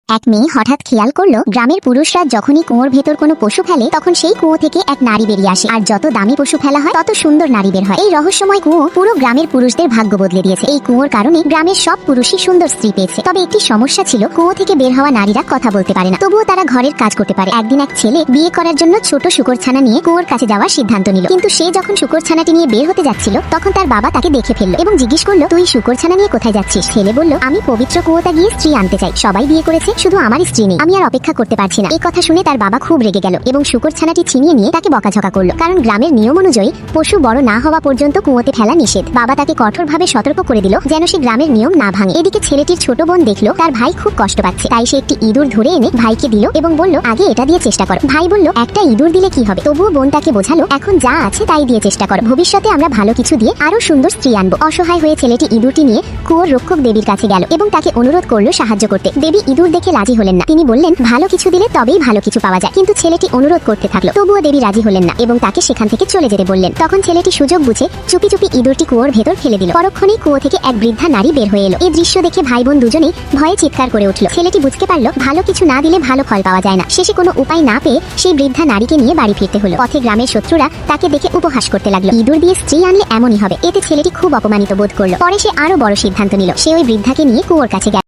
এক মেয়ে হঠাৎ খেয়াল করলো গ্রামের পুরুষরা যখনই কুয়োর ভেতর কোনো পশু ফেলে তখন সেই কুয়ো থেকে এক নারী বেরিয়ে আসে, আর যত দামি পশু ফেলা হয় তত সুন্দর নারী বের হয়। এই রহস্যময় কুয়ো পুরো গ্রামের পুরুষদের ভাগ্য বদলে দিয়েছে। এই কুয়োর কারণে গ্রামের সব পুরুষই সুন্দর স্ত্রী পেয়েছে। তবে একটি সমস্যা ছিল, কুয়ো থেকে বের হওয়া নারীরা কথা বলতে পারে না, তবুও তারা ঘরের কাজ করতে পারে। একদিন এক ছেলে বিয়ে করার জন্য ছোট শুকর ছানা নিয়ে কুয়োর কাছে যাওয়ার সিদ্ধান্ত নিল, কিন্তু সে যখন শুকর ছানাটি নিয়ে বের হতে যাচ্ছিল তখন তার বাবা তাকে দেখে ফেললো এবং জিজ্ঞেস করলো, তুই শুকর ছানা নিয়ে কোথায় যাচ্ছিস? ছেলে বলল, আমি পবিত্র কুয়োতে গিয়ে স্ত্রী আনতে চাই। সবাই বিয়ে করেছে, শুধু আমার স্ত্রী নেই, আমি আর অপেক্ষা করতে পারছি না। এই কথা শুনে তার বাবা খুব রেগে গেল এবং শুকর ছানাটি ছিনিয়ে নিয়ে তাকে বকাঝকা করলো, কারণ গ্রামের নিয়ম অনুযায়ী পশু বড় না হওয়া পর্যন্ত কুয়োতে ফেলা নিষেধ। বাবা তাকে কঠোরভাবে সতর্ক করে দিল যেন সে গ্রামের নিয়ম না ভাঙে। এদিকে ছেলেটির ছোট বোন দেখলো তার ভাই খুব কষ্ট পাচ্ছে, তাই সে একটি ইঁদুর ধরে এনে ভাইকে দিল এবং বলল, আগে এটা দিয়ে চেষ্টা করো। ভাই বলল, একটা ইঁদুর দিলে কি হবে? তবুও বোন তাকে বোঝালো, এখন যা আছে তাই দিয়ে চেষ্টা করো, ভবিষ্যতে আমরা ভালো কিছু দিয়ে আরো সুন্দর স্ত্রী আনবো। অসহায় হয়ে ছেলেটি ইঁদুরটি নিয়ে কুয়োর রক্ষক দেবীর কাছে গেল এবং তাকে অনুরোধ করলো সাহায্য করতে। দেবী ইঁদুর দেখে রাজি হলেন না, তিনি বললেন, ভালো কিছু দিলে তবেই ভালো কিছু পাওয়া যায়। কিন্তু ছেলেটি অনুরোধ করতে থাকলো, তবুও দেবী রাজি হলেন না এবং তাকে সেখান থেকে চলে যেতে বললেন। তখন ছেলেটি সুযোগ বুঝে চুপি চুপি ইঁদুরটি কুয়োর ভেতর ফেলে দিল। পরক্ষণেই কুয়ো থেকে এক বৃদ্ধা নারী বের হয়ে এলো। এই দৃশ্য দেখে ভাই বোন দুজনেই ভয়ে চিৎকার করে উঠল। ছেলেটি বুঝতে পারলো, ভালো কিছু না দিলে ভালো ফল পাওয়া যায় না। শেষে কোনো উপায় না পেয়ে সেই বৃদ্ধা নারীকে নিয়ে বাড়ি ফিরতে হলো। পথে গ্রামের শত্রুরা তাকে দেখে উপহাস করতে লাগলো, ইঁদুর দিয়ে স্ত্রী আনলে এমনই হবে। এতে ছেলেটি খুব অপমানিত বোধ করলো। পরে সে আরো বড় সিদ্ধান্ত নিল, সে ওই বৃদ্ধাকে নিয়ে কুয়োর কাছে গেল।